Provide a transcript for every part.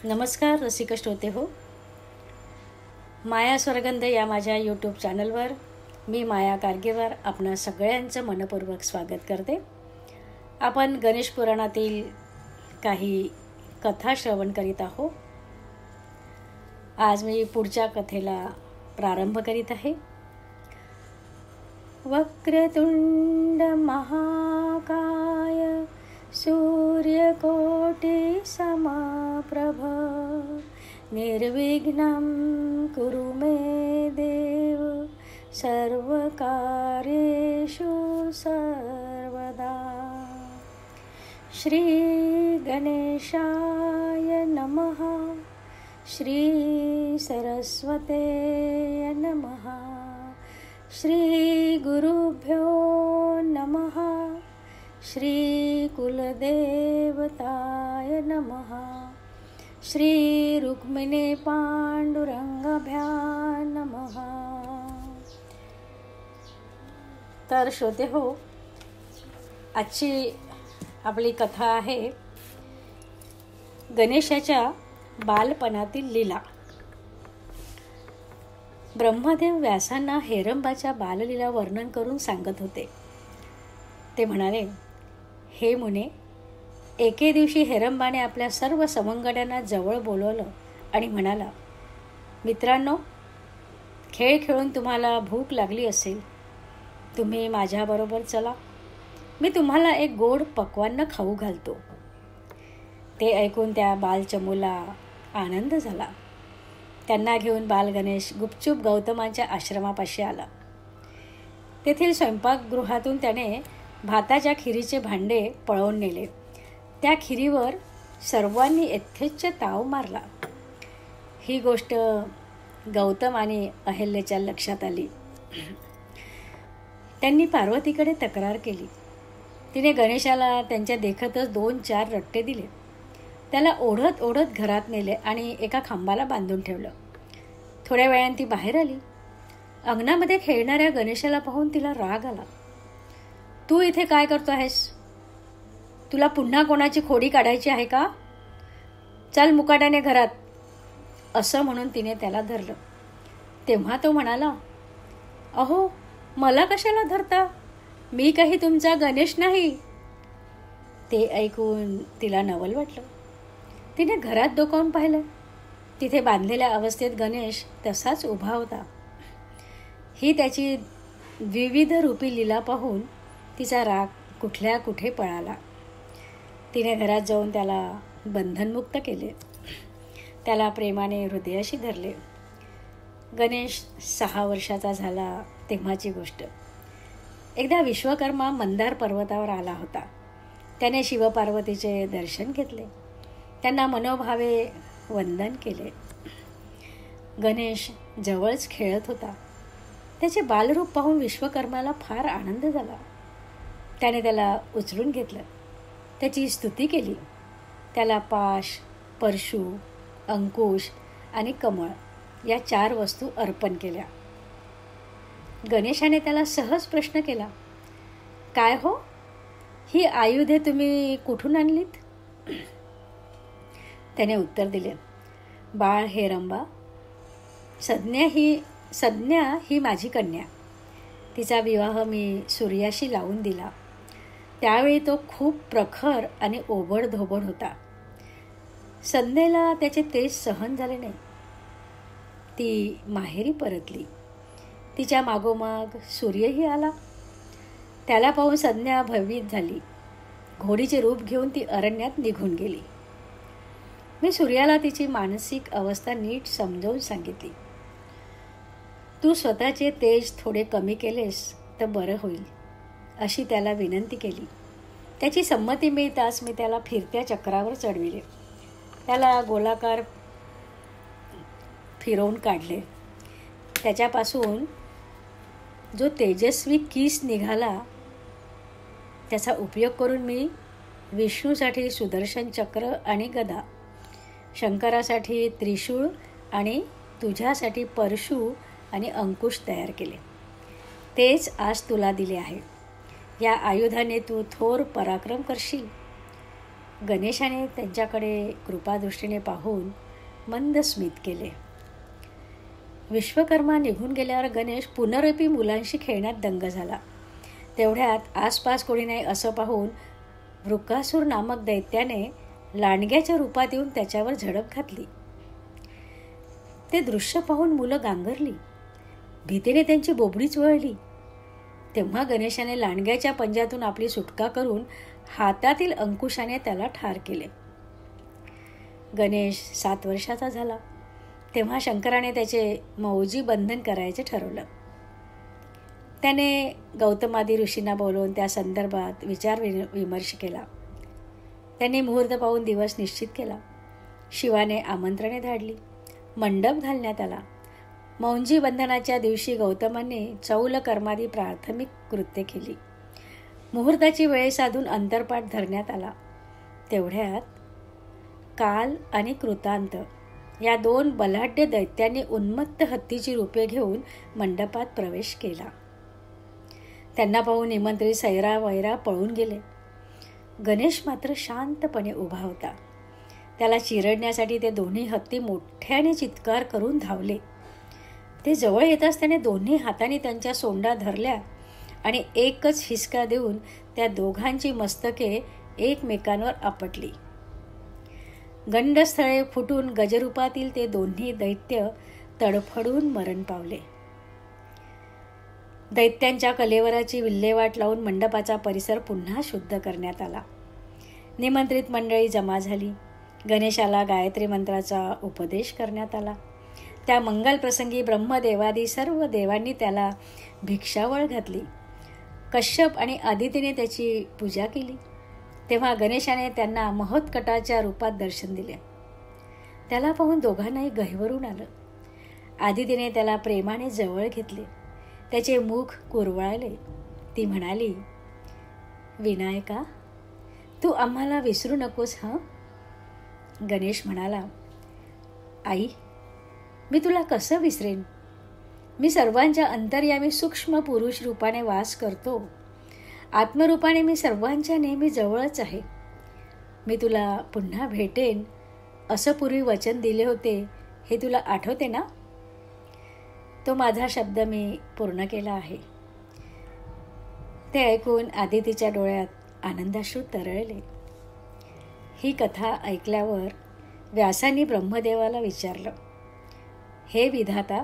नमस्कार रसिक श्रोते हो. माया स्वर्गंध या माझ्या यूट्यूब चॅनलवर मी माया कारगेवार आपणा सगळ्यांचं मनपूर्वक स्वागत करते. आपण गणेश पुराणातील काही कथा श्रवण करीत आहोत. आज मी पुढच्या कथेला प्रारंभ करीत आहे. वक्रतुंड महाकाय सूर्यकोटि समप्रभ निर्विघ्नं कुरु मे देव सर्वकार्येषु सर्वदा. श्री गणेशाय नमः. श्री सरस्वते नमः. श्री गुरुभ्यो नमः. श्री कुलदेवताय नमः. श्री रुक्मिणी पांडुरंगाभ्या नमः. तर श्रोते हो, आजची आपली कथा आहे गणेशाच्या बालपणातील लीला. ब्रह्मदेव व्यासांना हेरंबाच्या बाललीला वर्णन करून सांगत होते. ते म्हणाले, हे मुने, एके दिवशी हेरंबाने आपल्या सर्व सवंगड्यांना जवळ बोलवलं आणि म्हणाला, मित्रांनो, खेळ खेळून तुम्हाला भूक लागली असेल. तुम्ही माझ्याबरोबर चला. मी तुम्हाला एक गोड पक्वान्न खाऊ घालतो. ते ऐकून त्या बालचमूला आनंद झाला. त्यांना घेऊन बाल गणेश गुपचूप गौतमांच्या आश्रमापाशी आला. तेथील स्वयंपाकगृहातून त्याने भाताच्या खिरीचे भांडे पळवून नेले. त्या खिरीवर सर्वांनी यथेच्छ ताव मारला. ही गोष्ट गौतम आणि अहल्येच्या लक्षात आली. त्यांनी पार्वतीकडे तक्रार केली. तिने गणेशाला त्यांच्या देखतच 2-4 रट्टे दिले. त्याला ओढत ओढत घरात नेले आणि एका खांबाला बांधून ठेवलं. थोड्या वेळाने ती बाहेर आली. अंगणामध्ये खेळणाऱ्या गणेशाला पाहून तिला राग आला. तू इथे काय करतो आहेस? तुला पुन्हा कोणाची खोडी काढायची आहे का? चल मुकाट्याने घरात, असं म्हणून तिने त्याला धरलं. तेव्हा तो म्हणाला, अहो, मला कशाला धरता? मी काही तुमचा गणेश नाही. ते ऐकून तिला नवल वाटलं. तिने घरात डोकावून पाहिलं. तिथे बांधलेल्या अवस्थेत गणेश तसाच उभा होता. ही त्याची विविध रूपी लीला पाहून तिचा राग कुठल्या कुठे पळाला. तिने घरात जाऊन त्याला बंधनमुक्त केले. त्याला प्रेमाने हृदयाशी धरले. गणेश 6 वर्षाचा झाला तेव्हाची गोष्ट. एकदा विश्वकर्मा मंदार पर्वतावर आला होता. त्याने शिवपार्वतीचे दर्शन घेतले. त्यांना मनोभावे वंदन केले. गणेश जवळच खेळत होता. त्याचे बालरूप पाहून विश्वकर्माला फार आनंद झाला. त्याने त्याला उचलून घेतलं. त्याची स्तुती केली. त्याला पाश, परशू, अंकुश आणि कमळ या 4 वस्तू अर्पण केल्या. गणेशाने त्याला सहज प्रश्न केला, काय हो, ही आयुधे तुम्ही कुठून आणलीत? त्याने उत्तर दिले, बाळ हेरंबा, संज्ञा ही माझी कन्या. तिचा विवाह मी सूर्याशी लावून दिला. त्यावेळी तो खूप प्रखर आणि ओबडधोबड होता. संज्ञेला त्याचे तेज सहन झाले नाही. ती माहेरी परतली. तिच्या मागोमाग सूर्यही आला. त्याला पाहून संज्ञा भयभीत झाली. घोडीचे रूप घेऊन ती अरण्यात निघून गेली. मी सूर्याला तिची मानसिक अवस्था नीट समजावून सांगितली. तू स्वतःचे तेज थोडे कमी केलेस तर बरं होईल, अशी त्याला विनंती केली. त्याची संमती मिळताच मी त्याला फिरत्या चक्रावर चढविले. त्याला गोलाकार फिरवून काढले. त्याच्यापासून जो तेजस्वी किस निघाला त्याचा उपयोग करून मी विष्णूसाठी सुदर्शन चक्र आणि गदा, शंकरासाठी त्रिशूळ आणि तुझ्यासाठी परशू आणि अंकुश तयार केले. तेच आज तुला दिले आहे. या आयुधाने तू थोर पराक्रम करशील. गणेशाने त्यांच्याकडे कृपादृष्टीने पाहून मंद स्मित केले. विश्वकर्मा निघून गेल्यावर गणेश पुनरुपी मुलांशी खेळण्यात दंग झाला. तेवढ्यात आसपास कोणी नाही असं पाहून वृकासूर नामक दैत्याने लांडग्याच्या रूपात येऊन त्याच्यावर झडप घातली. ते दृश्य पाहून मुलं गांगरली. भीतीने त्यांची बोबडीच वळली. तेव्हा गणेशाने लांडग्याच्या पंजातून आपली सुटका करून हातातील अंकुशाने त्याला ठार केले. गणेश 7 वर्षाचा झाला तेव्हा शंकराने त्याचे मौजी बंधन करायचे ठरवलं. त्याने गौतमादी ऋषींना बोलवून त्या संदर्भात विचार विमर्श केला. त्यांनी मुहूर्त पाहून दिवस निश्चित केला. शिवाने आमंत्रणे धाडली. मंडप घालण्यात आला. मौंजी बंधनाच्या दिवशी गौतमांनी चौल कर्मादी प्राथमिक कृत्ये केली. मुहूर्ताची वेळ साधून अंतरपाठ धरण्यात आला. तेवढ्यात काल आणि कृतांत या 2 बलाढ्य दैत्यांनी उन्मत्त हत्तीची रूपे घेऊन मंडपात प्रवेश केला. त्यांना पाहून निमंत्रित सैरा वैरा पळून गेले. गणेश मात्र शांतपणे उभा होता. त्याला चिरडण्यासाठी ते दोन्ही हत्ती मोठ्याने चित्कार करून धावले. ते जवळ येताच त्याने दोन्ही हातांनी त्यांच्या सोंडा धरल्या आणि एकच हिसका देऊन त्या दोघांची मस्तके एकमेकांवर आपटली. गंडस्थळे फुटून गजरूपातील ते दोन्ही दैत्य तडफडून मरण पावले. दैत्यांच्या कलेवराची विल्हेवाट लावून मंडपाचा परिसर पुन्हा शुद्ध करण्यात आला. निमंत्रित मंडळी जमा झाली. गणेशाला गायत्री मंत्राचा उपदेश करण्यात आला. त्या मंगलप्रसंगी ब्रह्मदेवादी सर्व देवांनी त्याला भिक्षावळ घातली. कश्यप आणि आदितीने त्याची पूजा केली. तेव्हा गणेशाने त्यांना महोत्कटाच्या रूपात दर्शन दिले. त्याला पाहून दोघांनाही गहिवरून आलं. आदितीने त्याला प्रेमाने जवळ घेतले. त्याचे मुख कुरवाळले. ती म्हणाली, विनायका, तू आम्हाला विसरू नकोस हं. गणेश म्हणाला, आई, मी तुला कसं विसरेन. मी सर्वांच्या अंतर्यामी सूक्ष्म पुरुष रूपाने वास करतो. आत्मरूपाने मी सर्वांच्या नेहमी जवळच आहे. मी तुला पुन्हा भेटेन असं पूर्वी वचन दिले होते, हे तुला आठवते ना. तो माझा शब्द मी पूर्ण केला आहे. ते ऐकून आदितीच्या डोळ्यात आनंदाश्रू तरळले. ही कथा ऐकल्यावर व्यासांनी ब्रह्मदेवाला विचारलं, हे विधाता,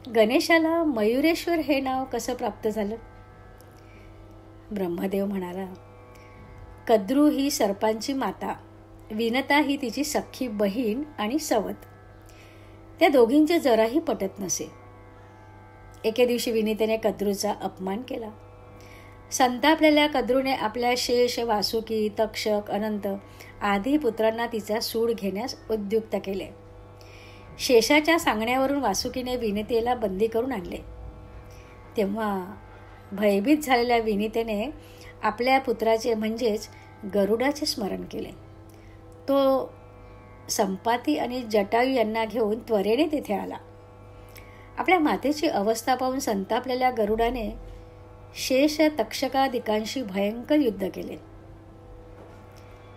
गणेशाला मयुरेश्वर हे नाव कसं प्राप्त झालं. ब्रह्मदेव म्हणाला, कद्रू ही सर्पांची माता, विनता ही तिची सख्खी बहीण आणि सवत. त्या दोघींचे जराही पटत नसे. एके दिवशी विनितेने कद्रूचा अपमान केला. संतापलेल्या कद्रूने आपल्या शेष, वासुकी, तक्षक, अनंत आदी पुत्रांना तिचा सूड घेण्यास उद्युक्त केले. शेषाच्या सांगण्यावरून वासुकीने विनितेला बंदी करून आणले. तेव्हा भयभीत झालेल्या विनितेने आपल्या पुत्राचे म्हणजेच गरुडाचे स्मरण केले. तो संपाती आणि जटायू यांना घेऊन त्वरेने तेथे आला. आपल्या मातेची अवस्था पाहून संतापलेल्या गरुडाने शेष, तक्षकादिकांशी भयंकर युद्ध केले.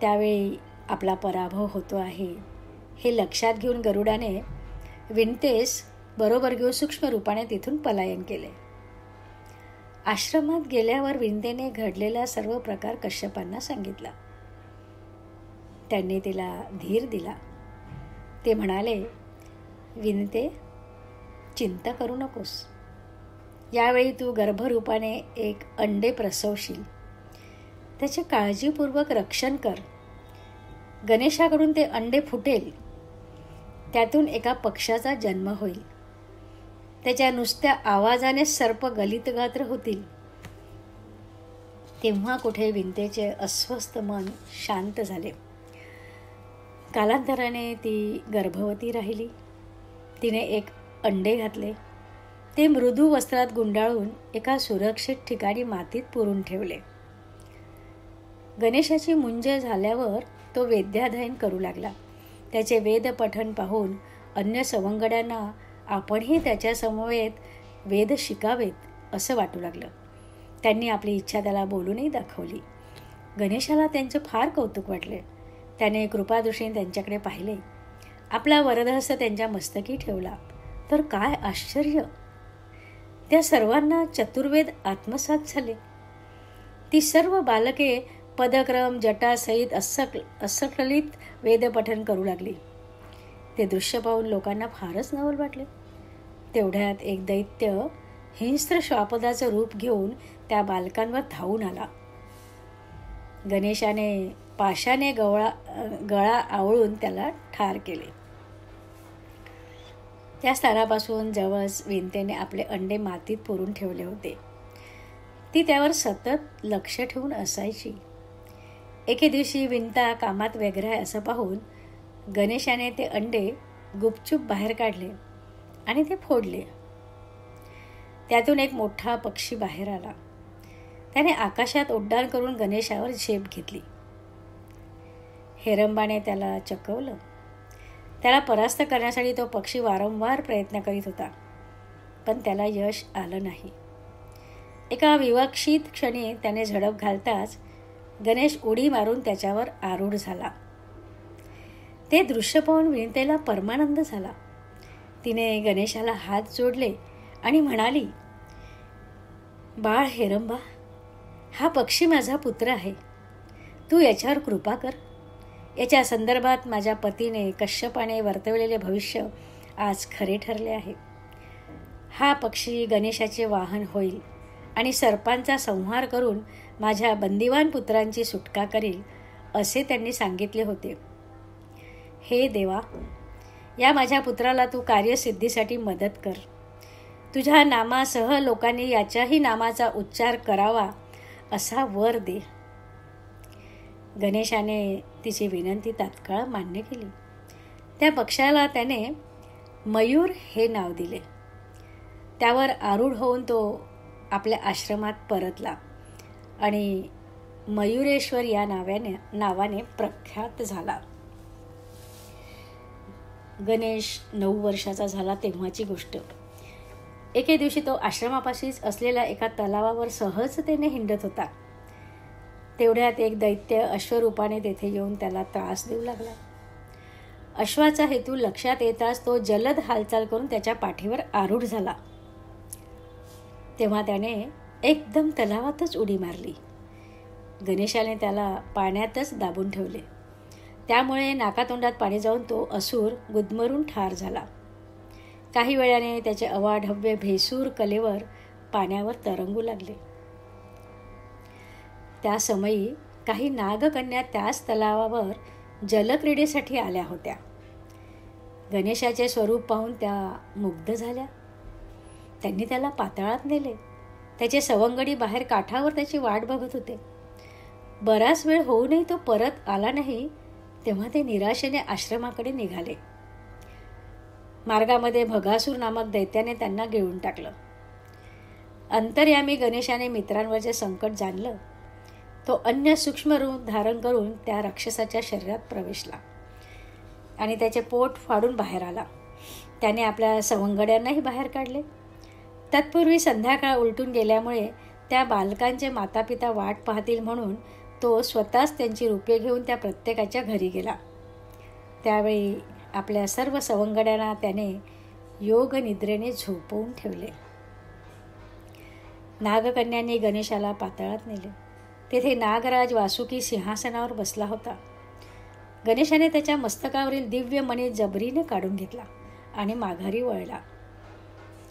त्यावेळी आपला पराभव होतो आहे हे लक्षात घेऊन गरुडाने विनतेस बरोबर घेऊन सूक्ष्म रूपाने तिथून पलायन केले. आश्रमात गेल्यावर विनतेने घडलेला सर्व प्रकार कश्यपांना सांगितला. त्यांनी तिला धीर दिला. ते म्हणाले, विनते, चिंता करू नकोस. यावेळी तू गर्भरूपाने एक अंडे प्रसवशील. त्याचे काळजीपूर्वक रक्षण कर. गणेशाकडून ते अंडे फुटेल. त्यातून एका पक्षाचा जन्म होईल. त्याच्या नुसत्या आवाजाने सर्प गलितगात्र होतील. तेव्हा कुठे विनतेचे अस्वस्थ मन शांत झाले. कालांतराने ती गर्भवती राहिली. तिने एक अंडे घातले. ते मृदू वस्त्रात गुंडाळून एका सुरक्षित ठिकाणी मातीत पुरून ठेवले. गणेशाची मुंज झाल्यावर तो वेद्याध्ययन करू लागला. त्याचे वेद पठण पाहून अन्य सवंगड्यांना आपणही त्याच्या समवेत वेद शिकावेत असं वाटू लागलं. त्यांनी आपली इच्छा त्याला बोलूनही दाखवली. गणेशाला त्यांचे फार कौतुक वाटले. त्याने कृपादृष्टीने त्यांच्याकडे पाहिले. आपला वरदहस्त त्यांच्या मस्तकी ठेवला. तर काय आश्चर्य! त्या सर्वांना चतुर्वेद आत्मसात झाले. ती सर्व बालके पदक्रम जटासहित अस्खलित वेदपठन करू लागली. ते दृश्य पाहून लोकांना फारच नवल वाटले. तेवढ्यात एक दैत्य हिंस्त्र श्वापदाचं रूप घेऊन त्या बालकांवर धावून आला. गणेशाने पाशाने गळा आवळून त्याला ठार केले. त्या स्थानापासून जवळच विंतेने आपले अंडे मातीत पुरून ठेवले होते. ती त्यावर सतत लक्ष ठेवून असायची. एके दिवशी विंता कामात व्यग्र आहे असं पाहून गणेशाने ते अंडे गुपचूप बाहेर काढले आणि ते फोडले. त्यातून एक मोठा पक्षी बाहेर आला. त्याने आकाशात उड्डाण करून गणेशावर झेप घेतली. हेरंबाने त्याला चकवलं. त्याला परास्त करण्यासाठी तो पक्षी वारंवार प्रयत्न करीत होता, पण त्याला यश आलं नाही. एका विवक्षित क्षणी त्याने झडप घालताच गणेश उडी मारून त्याच्यावर आरूढ झाला. ते दृश्य पाहून विंतेला परमानंद झाला. तिने गणेशाला हात जोडले आणि म्हणाली, बाळ हेरंबा, हा पक्षी माझा पुत्र आहे. तू याच्यावर कृपा कर. याच्या संदर्भात माझ्या पतीने कश्यपाने वर्तवलेले भविष्य आज खरे ठरले आहे. हा पक्षी गणेशाचे वाहन होईल आणि सर्पांचा संहार करून माझ्या बंदिवान पुत्रांची सुटका करील असे त्यांनी सांगितले होते. हे देवा, या माझ्या पुत्राला तू कार्यसिद्धीसाठी मदत कर. तुझ्या नामासह लोकांनी याच्याही नामाचा उच्चार करावा असा वर दे. गणेशाने तिची विनंती तात्काळ मान्य केली. त्या पक्षाला त्याने मयूर हे नाव दिले. त्यावर आरूढ होऊन तो आपल्या आश्रमात परतला आणि मयुरेश्वर या नावाने प्रख्यात झाला. गणेश 9 वर्षाचा झाला तेव्हाची गोष्ट. एके दिवशी तो आश्रमापाशीच असलेल्या एका तलावावर सहजतेने हिंडत होता. तेवढ्यात एक दैत्य अश्वरूपाने तेथे येऊन त्याला त्रास देऊ लागला. अश्वाचा हेतू लक्षात येताच तो जलद हालचाल करून त्याच्या पाठीवर आरूढ झाला. तेव्हा त्याने एकदम तलावातच उडी मारली. गणेशाने त्याला पाण्यातच दाबून ठेवले. त्यामुळे नाकातोंडात पाणी जाऊन तो असुर गुदमरून ठार झाला. काही वेळाने त्याचे अवाढव्य भेसूर कलेवर पाण्यावर तरंगू लागले. त्या समयी काही नागकन्या त्याच तलावावर जलक्रीडेसाठी आल्या होत्या. गणेशाचे स्वरूप पाहून त्या मुग्ध झाल्या. त्यांनी त्याला पाताळात नेले. त्याचे सवंगडी बाहेर काठावर त्याची वाट बघत होते. बराच वेळ होऊनही तो परत आला नाही. तेव्हा ते निराशेने आश्रमाकडे निघाले. मार्गामध्ये भगासूर नामक दैत्याने त्यांना गिळून टाकलं. अंतर्यामी गणेशाने मित्रांवरचे संकट जाणलं. तो अन्य सूक्ष्म रूप धारण करून त्या राक्षसाच्या शरीरात प्रवेशला आणि त्याचे पोट फाडून बाहेर आला. त्याने आपल्या सवंगड्यांनाही बाहेर काढले. तत्पूर्वी संध्याकाळ उलटून गेल्यामुळे त्या बालकांचे मातापिता वाट पाहतील म्हणून तो स्वतःच त्यांची रूपे घेऊन त्या प्रत्येकाच्या घरी गेला. त्यावेळी आपल्या सर्व सवंगड्यांना त्याने योग निद्रेने झोपवून ठेवले. नागकन्यांनी गणेशाला पाताळात नेले. तेथे नागराज वासुकी सिंहासनावर बसला होता. गणेशाने त्याच्या मस्तकावरील दिव्य मणी जबरीने काढून घेतला आणि माघारी वळला.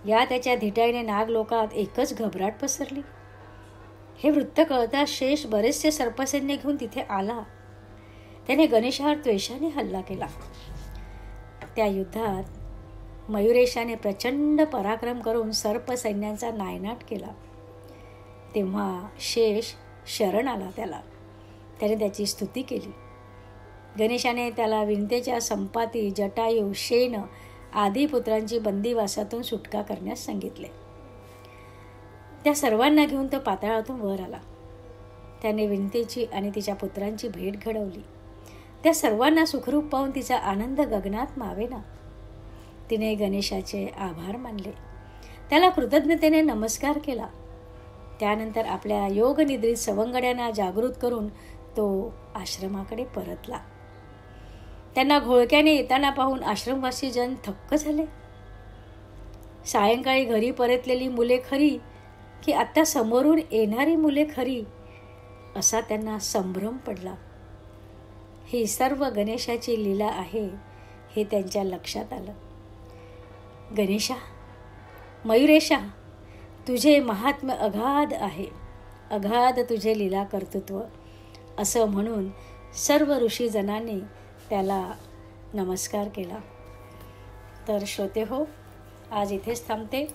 या त्याच्या धिटाईने नागलोकात एकच घबराट पसरली. हे वृत्त कळता शेष बरेचसे सर्पसैन्य घेऊन तिथे आला. त्याने गणेशावर द्वेषाने हल्ला केला. त्या युद्धात मयुरेशाने प्रचंड पराक्रम करून सर्पसैन्यांचा नायनाट केला. तेव्हा शेष शरण आला त्याला. त्याने त्याची स्तुती केली. गणेशाने त्याला विंतेच्या संपाती, जटायू, शेन आदी पुत्रांची बंदिवासातून सुटका करण्यास सांगितले. त्या सर्वांना घेऊन तो पाताळातून वर आला. त्याने विंतेची आणि तिच्या पुत्रांची भेट घडवली. त्या सर्वांना सुखरूप पाहून तिचा आनंद गगनात मावेना. तिने गणेशाचे आभार मानले. त्याला कृतज्ञतेने नमस्कार केला. त्यानंतर आपल्या योगनिद्रित सवंगड्यांना जागृत करून तो आश्रमाकडे परतला. त्यांना घोळक्याने येताना पाहून आश्रमवासी जन थक्क झाले. सायंकाळी घरी परतलेली मुले खरी की आत्ता समोरून येणारी मुले खरी, असा त्यांना संभ्रम पडला. ही सर्व गणेशाची लीला आहे हे त्यांच्या लक्षात आलं. गणेशा, मयुरेशा, तुझे महात्म्य अगाध आहे, अगाध तुझे लीला कर्तृत्व, असं म्हणून सर्व ऋषीजनांनी त्याला नमस्कार केला. तर श्रोते हो, आज इथेच थांबते.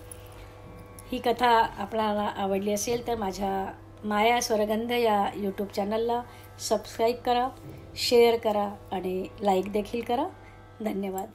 ही कथा आपल्याला आवडली असेल तर माझ्या माया स्वरगंध या यूट्यूब चॅनलला सबस्क्राईब करा, शेअर करा आणि लाईक देखील करा. धन्यवाद.